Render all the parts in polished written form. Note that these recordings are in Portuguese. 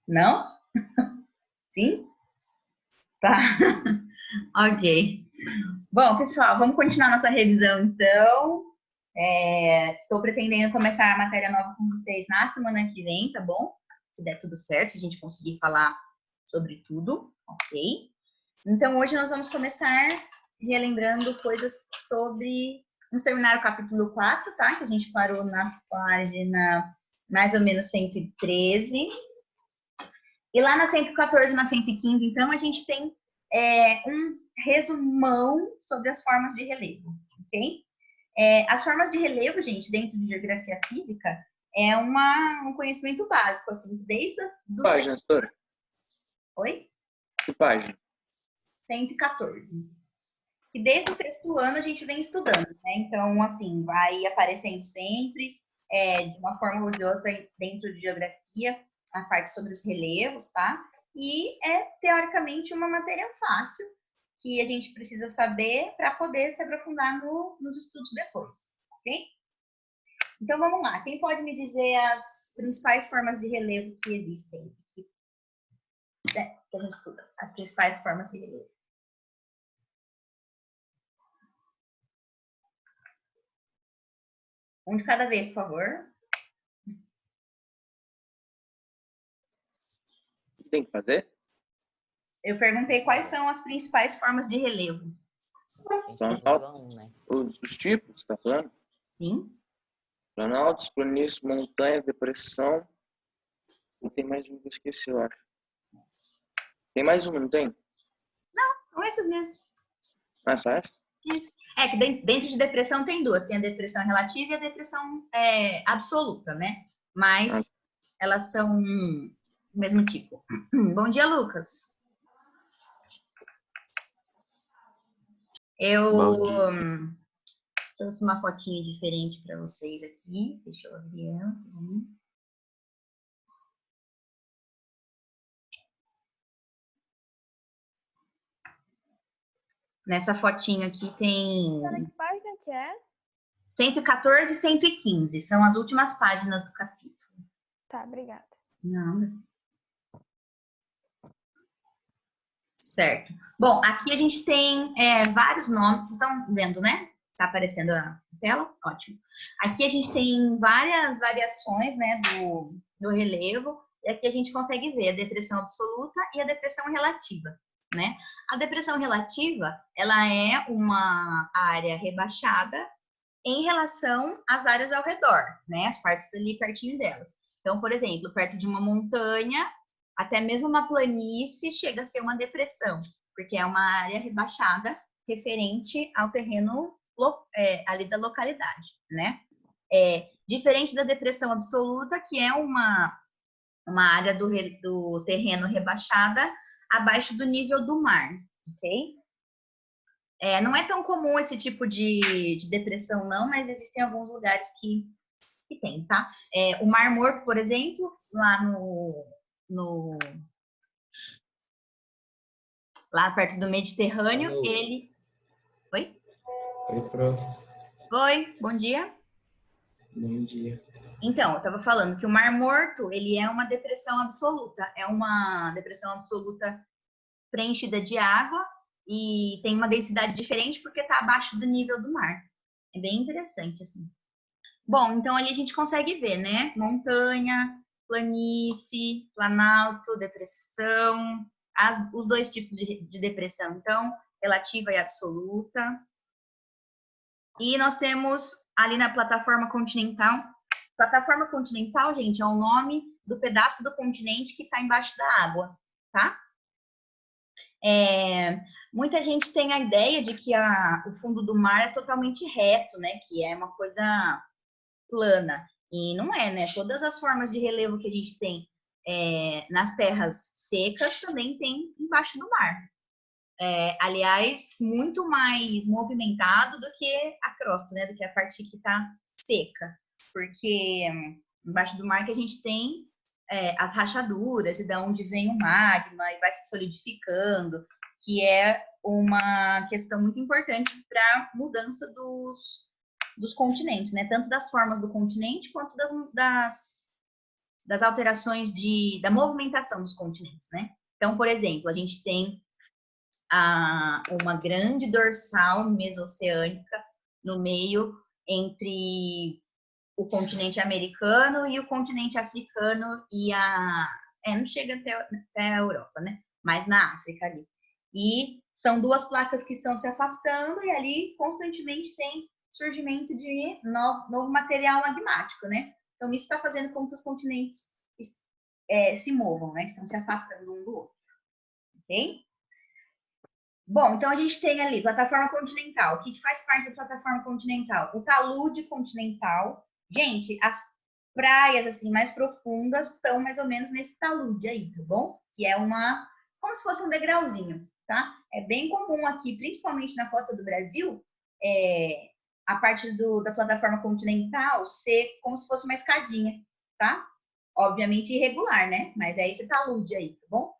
Não? Sim? Tá. Ok. Bom, pessoal, vamos continuar nossa revisão, então. Estou pretendendo começar a matéria nova com vocês na semana que vem, tá bom? Se der tudo certo, se a gente conseguir falar sobre tudo, ok? Então, hoje nós vamos começar relembrando coisas sobre... Vamos terminar o capítulo 4, tá? Que a gente parou na página mais ou menos 113. E lá na 114 e na 115, então, a gente tem um resumão sobre as formas de relevo, ok? As formas de relevo, gente, dentro de geografia física, é um conhecimento básico, assim, desde do... Página, doutora? Oi? Que página? 114. E desde o sexto ano a gente vem estudando, né? Então, assim, vai aparecendo sempre, de uma forma ou de outra, dentro de geografia, a parte sobre os relevos, tá? E é, teoricamente, uma matéria fácil, que a gente precisa saber para poder se aprofundar nos estudos depois, ok? Então, vamos lá. Quem pode me dizer as principais formas de relevo que existem? Que a gente estuda, as principais formas de relevo. Um de cada vez, por favor. O que tem que fazer? Eu perguntei quais são as principais formas de relevo. Planalto, né? Os tipos, você tá falando? Sim. Planaltos, planícies, montanhas, depressão. E tem mais um que eu esqueci, eu acho. Tem mais uma, não tem? Não, são esses mesmo. Ah, só essa? Isso. É que dentro de depressão tem duas. Tem a depressão relativa e a depressão absoluta, né? Mas elas são do mesmo tipo. Bom dia, Lucas. Eu trouxe uma fotinha diferente para vocês aqui. Deixa eu abrir ela. Nessa fotinha aqui tem... Que página que é? 114 e 115. São as últimas páginas do capítulo. Tá, obrigada. Não. Certo. Bom, aqui a gente tem vários nomes. Vocês estão vendo, né? Tá aparecendo a tela? Ótimo. Aqui a gente tem várias variações, né, do relevo. E aqui a gente consegue ver a depressão absoluta e a depressão relativa, né? A depressão relativa, ela é uma área rebaixada em relação às áreas ao redor, né? As partes ali pertinho delas. Então, por exemplo, perto de uma montanha, até mesmo uma planície chega a ser uma depressão, porque é uma área rebaixada referente ao terreno ali da localidade, né? Diferente da depressão absoluta, que é uma área do terreno rebaixada abaixo do nível do mar, ok? Não é tão comum esse tipo de depressão, não, mas existem alguns lugares que tem, tá? O Mar Morto, por exemplo, lá lá perto do Mediterrâneo, Alô. ele... Oi? Oi, prof. Oi, bom dia. Bom dia. Então, eu estava falando que o Mar Morto, ele é uma depressão absoluta. É uma depressão absoluta preenchida de água e tem uma densidade diferente porque está abaixo do nível do mar. É bem interessante, assim. Bom, então ali a gente consegue ver, né? Montanha, planície, planalto, depressão, os dois tipos de depressão, então, relativa e absoluta. E nós temos ali na plataforma continental. Plataforma continental, gente, é o nome do pedaço do continente que está embaixo da água, tá? Muita gente tem a ideia de que o fundo do mar é totalmente reto, né? Que é uma coisa plana. E não é, né? Todas as formas de relevo que a gente tem nas terras secas também tem embaixo do mar. Aliás, muito mais movimentado do que a crosta, né? Do que a parte que está seca. Porque embaixo do mar que a gente tem as rachaduras e da onde vem o magma e vai se solidificando, que é uma questão muito importante para a mudança dos continentes, né? Tanto das formas do continente quanto das alterações da movimentação dos continentes, né? Então, por exemplo, a gente tem uma grande dorsal mesoceânica no meio entre o continente americano e o continente africano e não chega até a Europa, né? Mas na África ali. E são duas placas que estão se afastando e ali constantemente tem surgimento de novo material magmático, né? Então isso está fazendo com que os continentes se movam, né? Estão se afastando um do outro, ok? Bom, então a gente tem ali plataforma continental. O que faz parte da plataforma continental? O talude continental. Gente, as praias assim mais profundas estão mais ou menos nesse talude aí, tá bom? Que é como se fosse um degrauzinho, tá? É bem comum aqui, principalmente na costa do Brasil, a parte da plataforma continental ser como se fosse uma escadinha, tá? Obviamente irregular, né? Mas é esse talude aí, tá bom?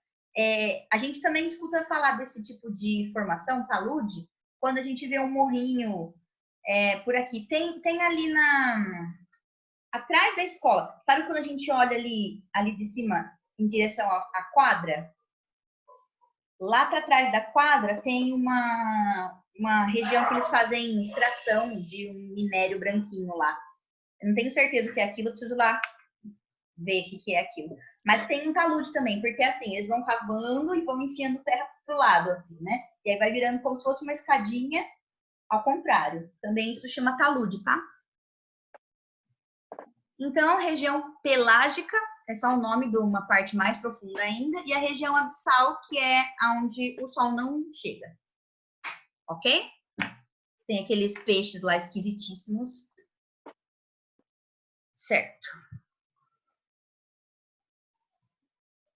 A gente também escuta falar desse tipo de formação, talude, quando a gente vê um morrinho por aqui. Tem ali atrás da escola. Sabe quando a gente olha ali de cima em direção à quadra? Lá para trás da quadra tem uma região que eles fazem extração de um minério branquinho lá. Eu não tenho certeza o que é aquilo, eu preciso lá ver o que é aquilo. Mas tem um talude também, porque assim, eles vão cavando e vão enfiando terra pro lado, assim, né? E aí vai virando como se fosse uma escadinha ao contrário. Também isso chama talude, tá? Então, região pelágica é só o nome de uma parte mais profunda ainda, e a região abissal, que é onde o sol não chega. Ok? Tem aqueles peixes lá esquisitíssimos. Certo.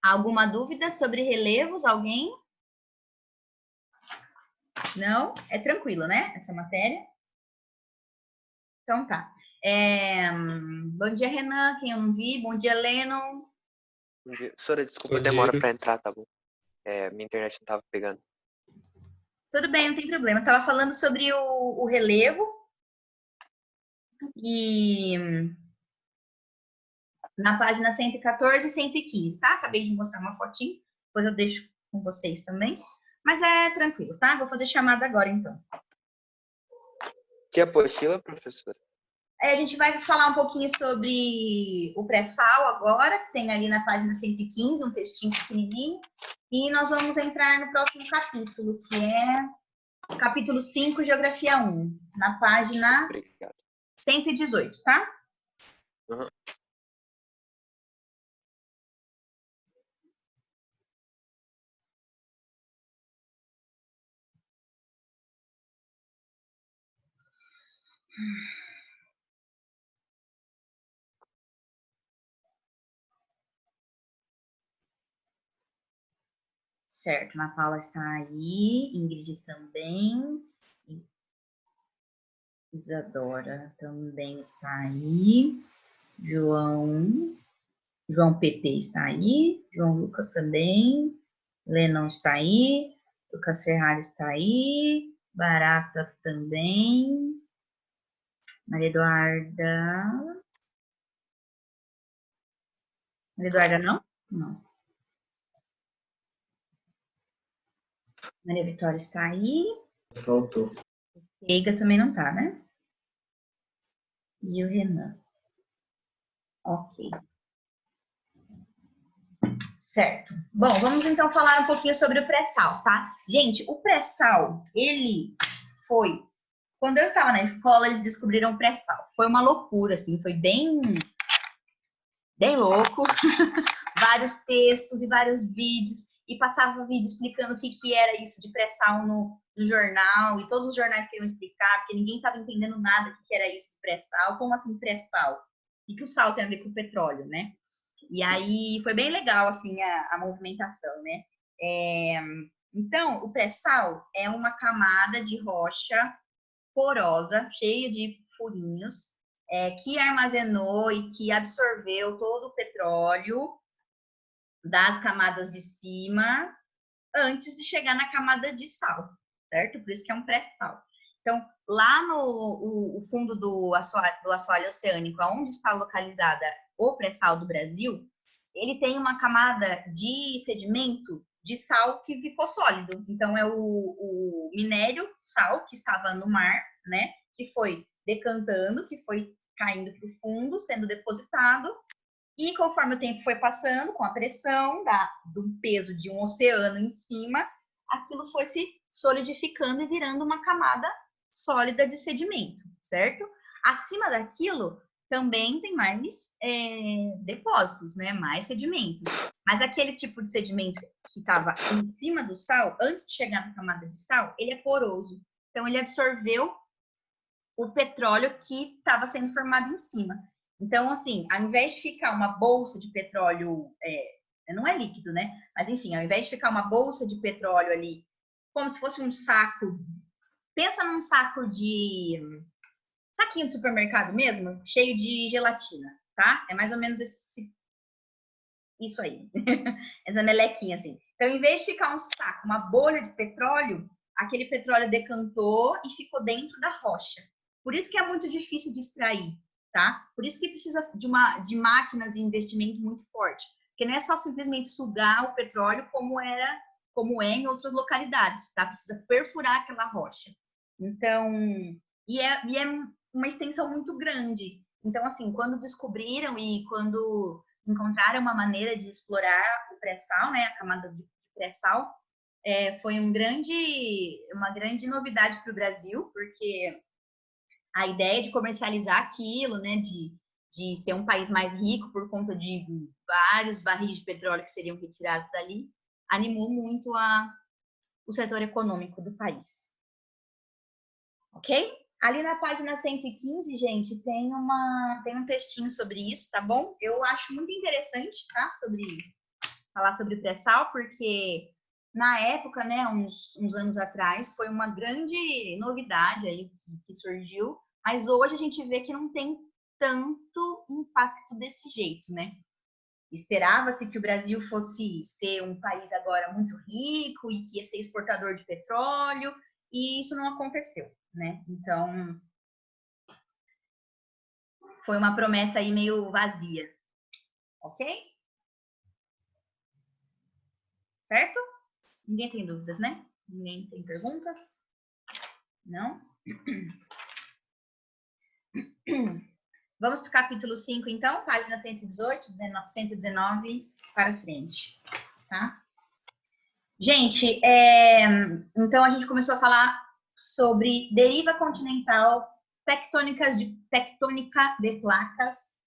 Alguma dúvida sobre relevos? Alguém? Não? É tranquilo, né? Essa matéria? Então tá. Bom dia, Renan, quem eu não vi. Bom dia, Lennon. Professora, desculpa a Bom demora dia. para entrar, tá bom? Minha internet não tava pegando. Tudo bem, não tem problema. Eu estava falando sobre o relevo. E na página 114 e 115, tá? Acabei de mostrar uma fotinho. Depois eu deixo com vocês também. Mas é tranquilo, tá? Vou fazer chamada agora, então. Que apostila, professora? A gente vai falar um pouquinho sobre o pré-sal agora, que tem ali na página 115, um textinho pequenininho. E nós vamos entrar no próximo capítulo, que é capítulo 5, Geografia 1, na página Obrigado. 118, tá? Uhum. Certo, Ana Paula está aí, Ingrid também, Isadora também está aí, João PT está aí, João Lucas também, Lennon está aí, Lucas Ferrari está aí, Barata também, Maria Eduarda não? Não. Maria Vitória está aí. Faltou. Eiga também não tá, né? E o Renan. Ok. Certo. Bom, vamos então falar um pouquinho sobre o pré-sal, tá? Gente, o pré-sal, ele foi... Quando eu estava na escola, eles descobriram o pré-sal. Foi uma loucura, assim, foi bem louco. Vários textos e vários vídeos. E passava vídeo explicando o que era isso de pré-sal no jornal. E todos os jornais queriam explicar, porque ninguém estava entendendo nada do que era isso de pré-sal. Como assim pré-sal? O que o sal tem a ver com o petróleo, né? E aí foi bem legal, assim, a movimentação, né? Então, o pré-sal é uma camada de rocha porosa, cheia de furinhos, que armazenou e que absorveu todo o petróleo das camadas de cima antes de chegar na camada de sal, certo? Por isso que é um pré-sal. Então, lá no fundo do assoalho oceânico, onde está localizada o pré-sal do Brasil, ele tem uma camada de sedimento de sal que ficou sólido. Então, é o minério sal que estava no mar, né? Que foi decantando, que foi caindo para o fundo, sendo depositado. E conforme o tempo foi passando, com a pressão do peso de um oceano em cima, aquilo foi se solidificando e virando uma camada sólida de sedimento, certo? Acima daquilo, também tem mais depósitos, né? Mais sedimentos. Mas aquele tipo de sedimento que estava em cima do sal, antes de chegar na camada de sal, ele é poroso. Então, ele absorveu o petróleo que estava sendo formado em cima. Então, assim, ao invés de ficar uma bolsa de petróleo, não é líquido, né? Mas, enfim, ao invés de ficar uma bolsa de petróleo ali, como se fosse um saco, pensa num saquinho de supermercado mesmo, cheio de gelatina, tá? É mais ou menos isso aí. Essa melequinha, assim. Então, em vez de ficar um saco, uma bolha de petróleo, aquele petróleo decantou e ficou dentro da rocha. Por isso que é muito difícil de extrair, tá? Por isso que precisa de máquinas e investimento muito forte. Porque não é só simplesmente sugar o petróleo como é em outras localidades, tá? Precisa perfurar aquela rocha. Então, e é uma extensão muito grande. Então, assim, quando descobriram e quando encontraram uma maneira de explorar o pré-sal, né, a camada de pré-sal, foi uma grande novidade para o Brasil, porque a ideia de comercializar aquilo, né, de ser um país mais rico por conta de vários barris de petróleo que seriam retirados dali, animou muito o setor econômico do país. Ok? Ali na página 115, gente, tem um textinho sobre isso, tá bom? Eu acho muito interessante, tá? Falar sobre pré-sal, porque na época, né, uns anos atrás, foi uma grande novidade aí que surgiu, mas hoje a gente vê que não tem tanto impacto desse jeito, né? Esperava-se que o Brasil fosse ser um país agora muito rico e que ia ser exportador de petróleo, e isso não aconteceu, né? Então, foi uma promessa aí meio vazia, ok? Certo? Ninguém tem dúvidas, né? Ninguém tem perguntas? Não? Vamos para o capítulo 5, então, página 118, 119 para frente, tá? Gente, então a gente começou a falar sobre deriva continental, tectônica de placas,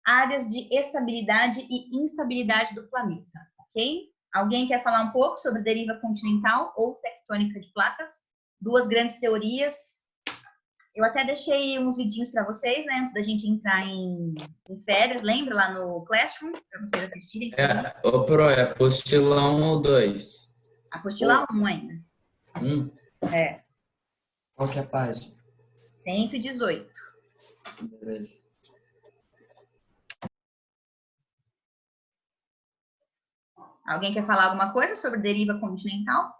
áreas de estabilidade e instabilidade do planeta, ok? Alguém quer falar um pouco sobre deriva continental ou tectônica de placas? Duas grandes teorias. Eu até deixei uns vidinhos para vocês, né, antes da gente entrar em férias, lembra lá no Classroom, para vocês assistirem. Pro, é apostila 1 ou 2? Apostila 1 ainda. 1? É. Qual que é a página? 118. Beleza. Alguém quer falar alguma coisa sobre deriva continental?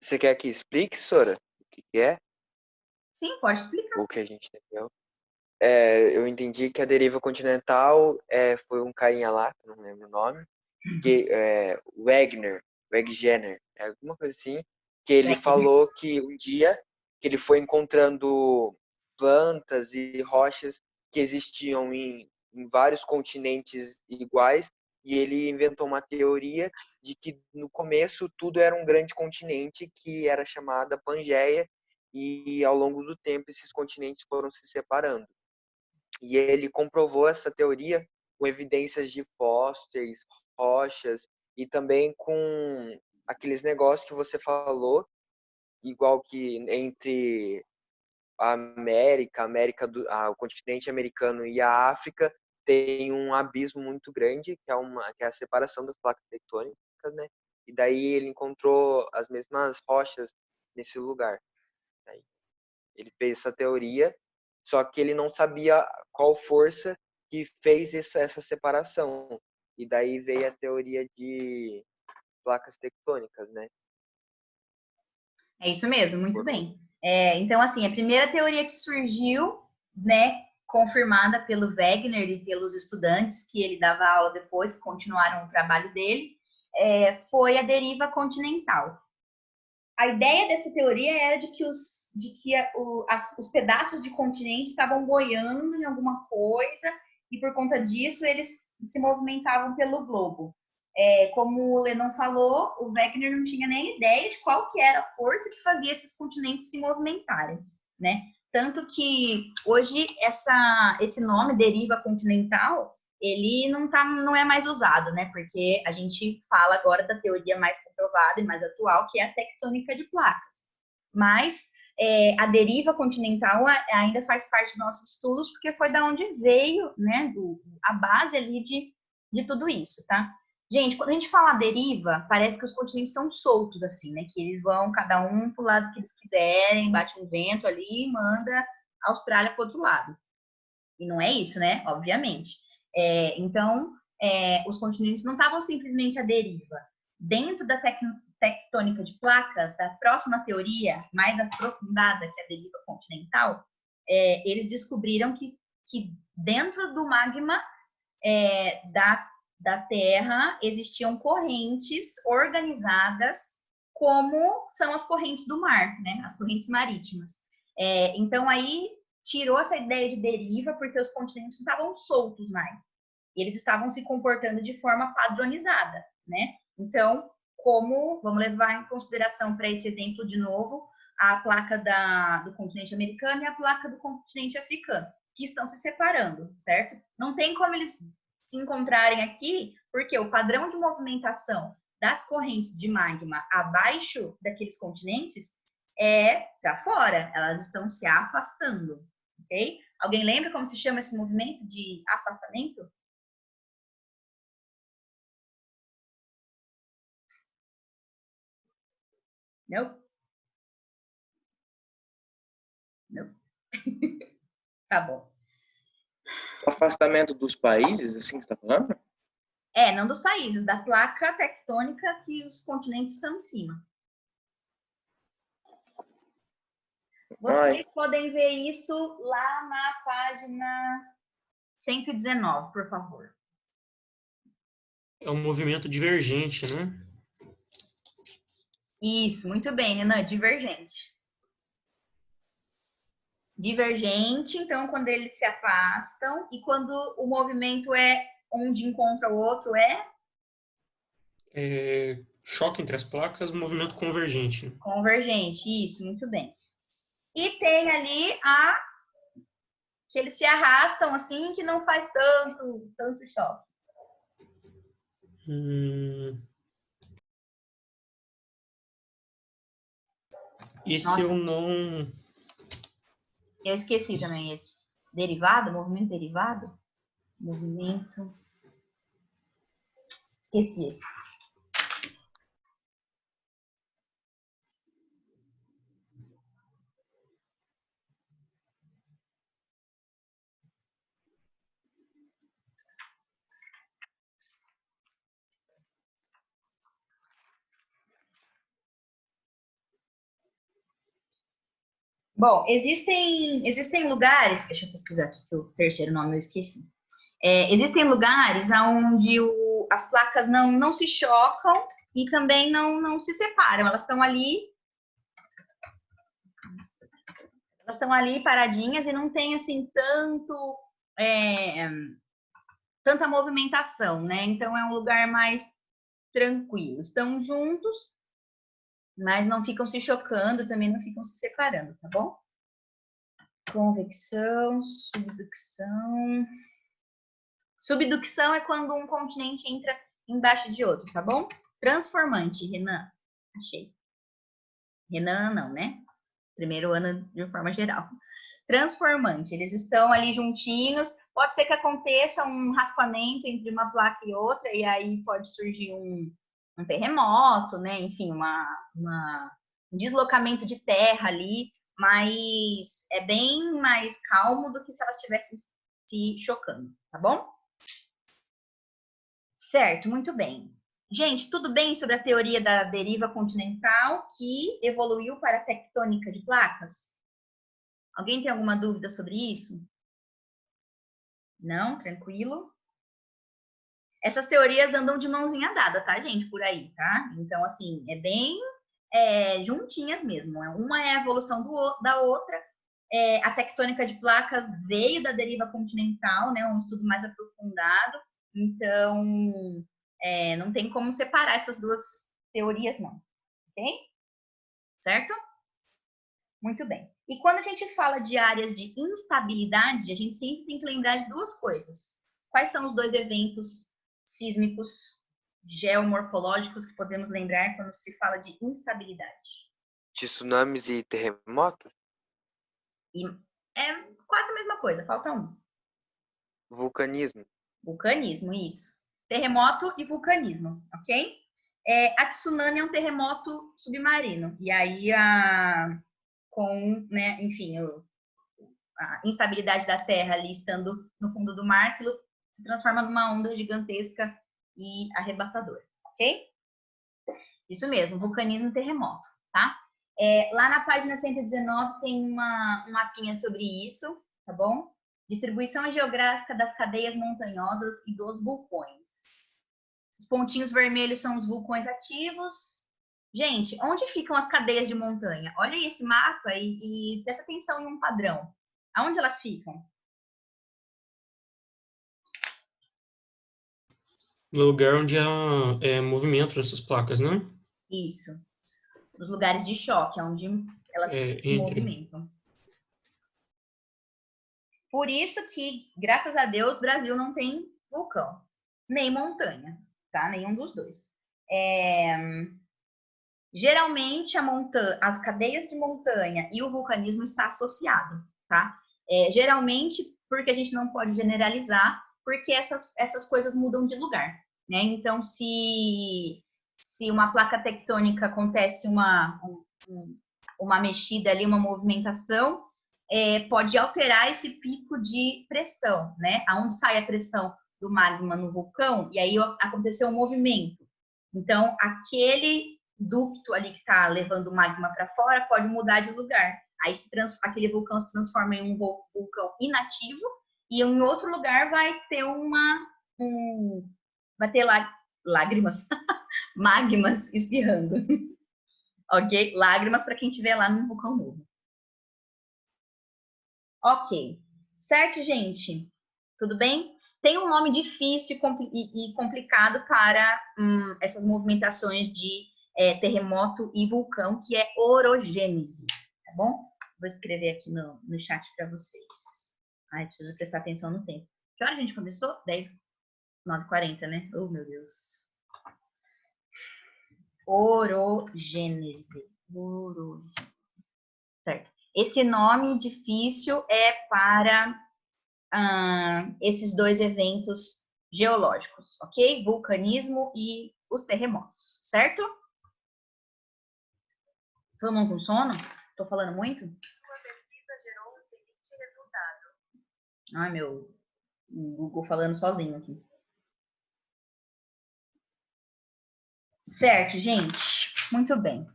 Você quer que explique, Sora, o que é? Sim, pode explicar. O que a gente entendeu? Eu entendi que a deriva continental foi um carinha lá, que não lembro o nome, que Wegener, alguma coisa assim, que ele falou que um dia que ele foi encontrando plantas e rochas que existiam em vários continentes iguais, e ele inventou uma teoria de que no começo tudo era um grande continente que era chamada Pangeia, e ao longo do tempo esses continentes foram se separando. E ele comprovou essa teoria com evidências de fósseis, rochas e também com aqueles negócios que você falou, igual que entre a o continente americano e a África tem um abismo muito grande, que é a separação das placas tectônicas, né? E daí ele encontrou as mesmas rochas nesse lugar. Ele fez essa teoria, só que ele não sabia qual força que fez essa separação. E daí veio a teoria de placas tectônicas, né? É isso mesmo, muito bem. Então, assim, a primeira teoria que surgiu, né, confirmada pelo Wegener e pelos estudantes que ele dava aula depois, que continuaram o trabalho dele, foi a deriva continental. A ideia dessa teoria era de que os pedaços de continente estavam boiando em alguma coisa e, por conta disso, eles se movimentavam pelo globo. Como o Lennon falou, o Wegener não tinha nem ideia de qual que era a força que fazia esses continentes se movimentarem, né? Tanto que hoje esse nome, deriva continental, ele não é mais usado, né? Porque a gente fala agora da teoria mais comprovada e mais atual, que é a tectônica de placas. Mas a deriva continental ainda faz parte dos nossos estudos, porque foi da onde veio, né? A base ali de tudo isso, tá? Gente, quando a gente fala deriva, parece que os continentes estão soltos, assim, né? Que eles vão, cada um pro lado que eles quiserem, bate um vento ali e manda a Austrália pro outro lado. E não é isso, né? Obviamente. Então, os continentes não estavam simplesmente à deriva. Dentro da tectônica de placas, da próxima teoria, mais aprofundada, que é a deriva continental, eles descobriram que dentro do magma da Terra existiam correntes organizadas como são as correntes do mar, né? As correntes marítimas. Então, aí tirou essa ideia de deriva porque os continentes não estavam soltos mais. Eles estavam se comportando de forma padronizada, né? Então, vamos levar em consideração para esse exemplo de novo, a placa do continente americano e a placa do continente africano, que estão se separando, certo? Não tem como eles se encontrarem aqui, porque o padrão de movimentação das correntes de magma abaixo daqueles continentes é para fora, elas estão se afastando, ok? Alguém lembra como se chama esse movimento de afastamento? Não? Não. Tá bom. O afastamento dos países, assim que você está falando? Não dos países, da placa tectônica que os continentes estão em cima. Vocês podem ver isso lá na página 119, por favor. É um movimento divergente, né? Isso, muito bem, Renan, divergente. Divergente, então, quando eles se afastam, e quando o movimento é um de encontro ao outro, choque entre as placas, movimento convergente. Convergente, isso, muito bem. E tem ali que eles se arrastam assim, que não faz tanto choque. Esse eu não... Eu esqueci também esse. Derivado, movimento derivado? Movimento... Esqueci esse. Bom, existem lugares, deixa eu pesquisar aqui, que o terceiro nome eu esqueci. Existem lugares onde as placas não se chocam e também não se separam. Elas estão ali paradinhas e não tem assim tanta movimentação, né? Então é um lugar mais tranquilo. Estão juntos, mas não ficam se chocando, também não ficam se separando, tá bom? Convecção, subducção. Subducção é quando um continente entra embaixo de outro, tá bom? Transformante, Renan. Achei. Renan não, né? Primeiro ano de forma geral. Transformante, eles estão ali juntinhos. Pode ser que aconteça um raspamento entre uma placa e outra, e aí pode surgir um terremoto, né? Enfim, um deslocamento de terra ali, mas é bem mais calmo do que se elas estivessem se chocando, tá bom? Certo, muito bem. Gente, tudo bem sobre a teoria da deriva continental que evoluiu para a tectônica de placas? Alguém tem alguma dúvida sobre isso? Não? Tranquilo? Essas teorias andam de mãozinha dada, tá, gente? Por aí, tá? Então, assim, é bem juntinhas mesmo. Uma é a evolução da outra. A tectônica de placas veio da deriva continental, né? Um estudo mais aprofundado. Então, não tem como separar essas duas teorias, não. Ok? Certo? Muito bem. E quando a gente fala de áreas de instabilidade, a gente sempre tem que lembrar de duas coisas. Quais são os dois eventos sísmicos geomorfológicos que podemos lembrar quando se fala de instabilidade? Tsunamis e terremotos? E é quase a mesma coisa, falta um. Vulcanismo. Vulcanismo, isso. Terremoto e vulcanismo, ok? A tsunami é um terremoto submarino. E aí, com, né, enfim, a instabilidade da Terra ali estando no fundo do mar, aquilo se transforma numa onda gigantesca e arrebatadora, ok? Isso mesmo, vulcanismo e terremoto, tá? Lá na página 119 tem um mapinha sobre isso, tá bom? Distribuição geográfica das cadeias montanhosas e dos vulcões. Os pontinhos vermelhos são os vulcões ativos. Gente, onde ficam as cadeias de montanha? Olha esse mapa e presta atenção em um padrão. Aonde elas ficam? Lugar onde há movimento nessas placas, né? Isso. Nos lugares de choque, onde elas se movimentam. Por isso que, graças a Deus, o Brasil não tem vulcão, nem montanha, tá? Nenhum dos dois. Geralmente, as cadeias de montanha e o vulcanismo está associado, tá? Geralmente, porque a gente não pode generalizar, porque essas coisas mudam de lugar, né? Então, se uma placa tectônica acontece uma mexida ali, uma movimentação, pode alterar esse pico de pressão, né? Aonde sai a pressão do magma no vulcão, e aí aconteceu um movimento. Então, aquele ducto ali que está levando o magma para fora pode mudar de lugar. Aí aquele vulcão se transforma em um vulcão inativo, e em outro lugar vai ter lágrimas, magmas espirrando. Ok? Lágrimas para quem estiver lá no vulcão novo. Ok. Certo, gente? Tudo bem? Tem um nome difícil e complicado para essas movimentações de terremoto e vulcão, que é orogênese, tá bom? Vou escrever aqui no chat para vocês. Ai, preciso prestar atenção no tempo. Que hora a gente começou? 9h40, né? Oh, meu Deus. Orogênese. Certo. Esse nome difícil é para esses dois eventos geológicos, ok? Vulcanismo e os terremotos, certo? Todo mundo com sono? Tô falando muito? Sua pesquisa gerou o seguinte resultado. Ai, meu Google falando sozinho aqui. Certo, gente. Muito bem.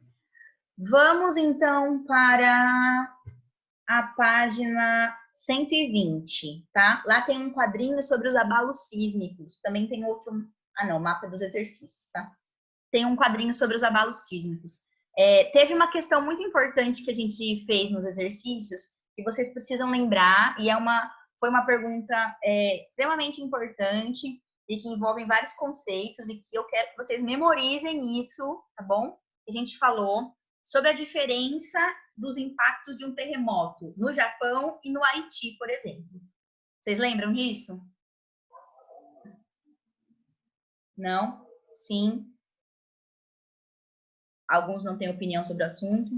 Vamos, então, para a página 120, tá? Lá tem um quadrinho sobre os abalos sísmicos. Também tem outro... mapa dos exercícios, tá? Tem um quadrinho sobre os abalos sísmicos. Teve uma questão muito importante que a gente fez nos exercícios, que vocês precisam lembrar, e foi uma pergunta extremamente importante, e que envolve vários conceitos, e que eu quero que vocês memorizem isso, tá bom? A gente falou sobre a diferença dos impactos de um terremoto no Japão e no Haiti, por exemplo. Vocês lembram disso? Não? Sim? Alguns não têm opinião sobre o assunto.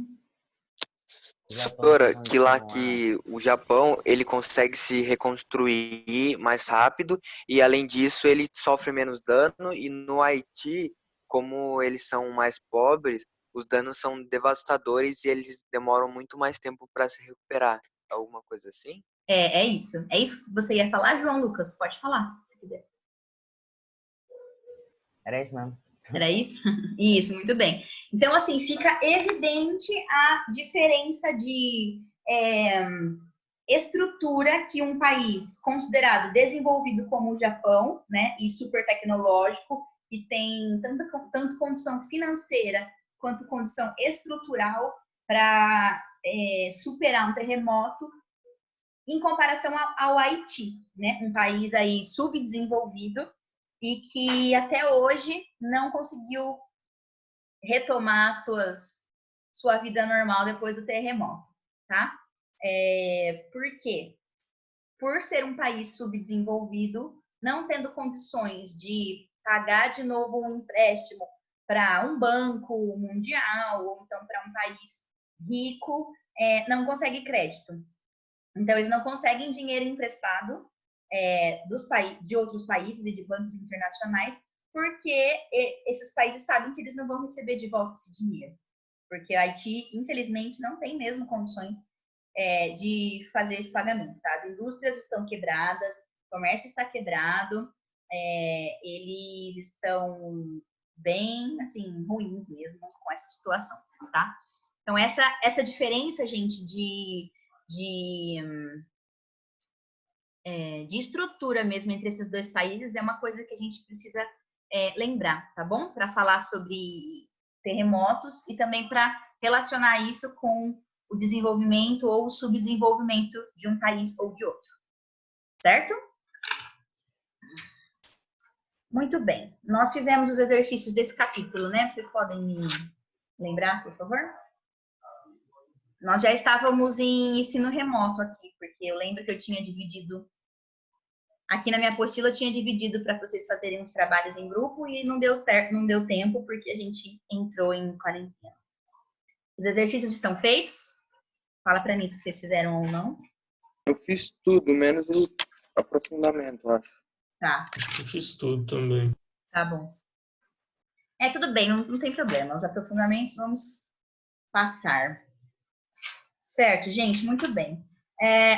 Professora, que lá que o Japão, ele consegue se reconstruir mais rápido e, além disso, ele sofre menos dano, e no Haiti, como eles são mais pobres, os danos são devastadores e eles demoram muito mais tempo para se recuperar. Alguma coisa assim? É isso. É isso que você ia falar, João Lucas? Pode falar, se quiser. Era isso mesmo. Era isso? Isso, muito bem. Então, assim, fica evidente a diferença estrutura que um país considerado desenvolvido como o Japão, né, e super tecnológico, que tem tanto condição financeira quanto condição estrutural para superar um terremoto, em comparação ao Haiti, né, um país aí subdesenvolvido e que até hoje não conseguiu retomar sua vida normal depois do terremoto, tá? Por quê? Por ser um país subdesenvolvido, não tendo condições de pagar de novo um empréstimo para um banco mundial ou então para um país rico, não consegue crédito. Então, eles não conseguem dinheiro emprestado de outros países e de bancos internacionais, porque esses países sabem que eles não vão receber de volta esse dinheiro. Porque o Haiti, infelizmente, não tem mesmo condições de fazer esse pagamento. Tá? As indústrias estão quebradas, o comércio está quebrado, eles estão bem, assim, ruins mesmo com essa situação, tá? Então, essa diferença, gente, de estrutura mesmo entre esses dois países é uma coisa que a gente precisa lembrar, tá bom? Para falar sobre terremotos e também para relacionar isso com o desenvolvimento ou o subdesenvolvimento de um país ou de outro, certo? Muito bem. Nós fizemos os exercícios desse capítulo, né? Vocês podem me lembrar, por favor? Nós já estávamos em ensino remoto aqui, porque eu lembro que eu tinha dividido, aqui na minha apostila eu tinha dividido para vocês fazerem os trabalhos em grupo e não deu tempo porque a gente entrou em quarentena. Os exercícios estão feitos? Fala para mim se vocês fizeram ou não. Eu fiz tudo, menos o aprofundamento, acho. Tá. Eu fiz tudo também. Tá bom. Tudo bem, não tem problema. Os aprofundamentos vamos passar. Certo, gente, muito bem.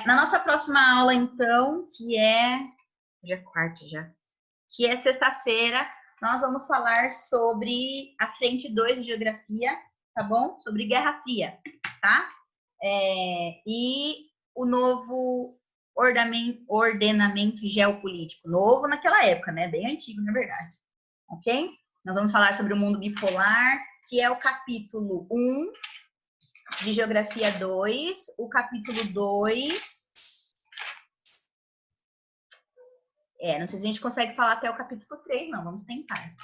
Na nossa próxima aula, então, que é... Hoje é quarta já. Que é sexta-feira, nós vamos falar sobre a frente 2 de geografia, tá bom? Sobre Guerra Fria, tá? E o novo ordenamento geopolítico. Novo naquela época, né? Bem antigo, na verdade. Ok? Nós vamos falar sobre o mundo bipolar, que é o capítulo 1 de Geografia 2, o capítulo 2... não sei se a gente consegue falar até o capítulo 3, não, vamos tentar.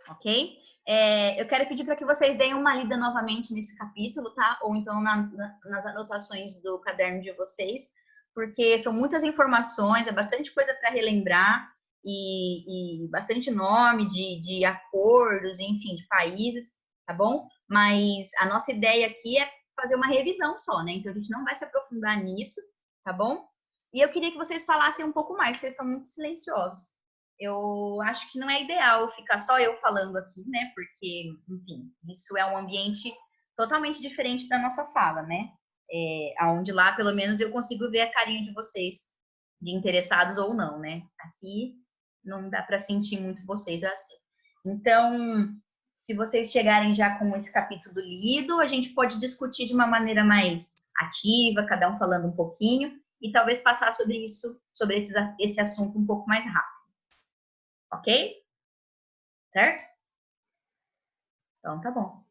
Ok? Eu quero pedir para que vocês deem uma lida novamente nesse capítulo, tá? Ou então nas anotações do caderno de vocês, porque são muitas informações, é bastante coisa para relembrar e bastante nome de acordos, enfim, de países, tá bom? Mas a nossa ideia aqui é fazer uma revisão só, né? Então a gente não vai se aprofundar nisso, tá bom? E eu queria que vocês falassem um pouco mais, vocês estão muito silenciosos. Eu acho que não é ideal ficar só eu falando aqui, né? Porque, enfim, isso é um ambiente totalmente diferente da nossa sala, né? Onde lá, pelo menos, eu consigo ver a carinha de vocês, de interessados ou não, né? Aqui não dá para sentir muito vocês assim. Então, se vocês chegarem já com esse capítulo lido, a gente pode discutir de uma maneira mais ativa, cada um falando um pouquinho, e talvez passar sobre esse assunto um pouco mais rápido. Ok? Certo? Então, tá bom.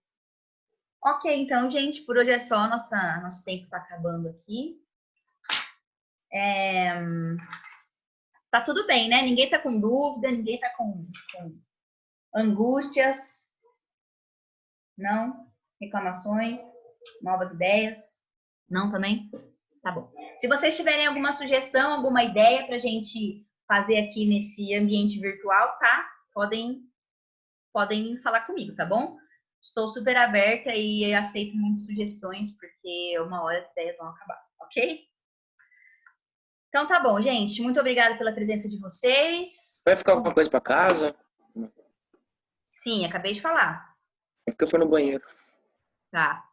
Ok, então, gente, por hoje é só. Nosso tempo está acabando aqui. Tá tudo bem, né? Ninguém tá com dúvida, ninguém tá com angústias. Não? Reclamações? Novas ideias? Não também? Tá bom. Se vocês tiverem alguma sugestão, alguma ideia para a gente fazer aqui nesse ambiente virtual, tá? Podem falar comigo, tá bom? Estou super aberta e aceito muitas sugestões, porque uma hora as ideias vão acabar, ok? Então tá bom, gente. Muito obrigada pela presença de vocês. Vai ficar alguma coisa para casa? Sim, acabei de falar. É porque eu fui no banheiro. Tá.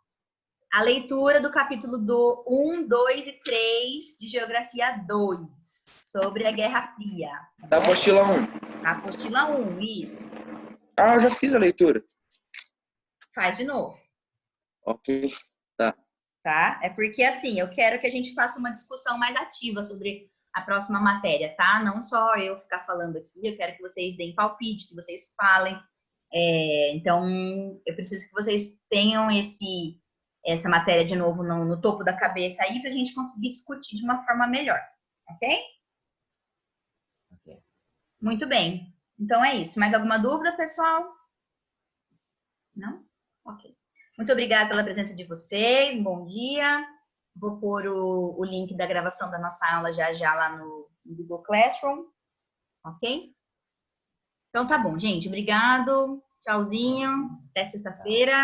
A leitura do capítulo 1, 2 e 3 de Geografia 2, sobre a Guerra Fria. Da apostila 1. Apostila 1, isso. Ah, eu já fiz a leitura. Faz de novo. Ok, tá. tá? É porque, assim, eu quero que a gente faça uma discussão mais ativa sobre a próxima matéria, tá? Não só eu ficar falando aqui, eu quero que vocês deem palpite, que vocês falem. Então, eu preciso que vocês tenham essa matéria de novo no topo da cabeça aí para a gente conseguir discutir de uma forma melhor, ok? Muito bem. Então é isso. Mais alguma dúvida, pessoal? Não? Ok. Muito obrigada pela presença de vocês. Bom dia. Vou pôr o link da gravação da nossa aula já lá no Google Classroom. Ok? Então tá bom, gente. Obrigado. Tchauzinho. Até sexta-feira.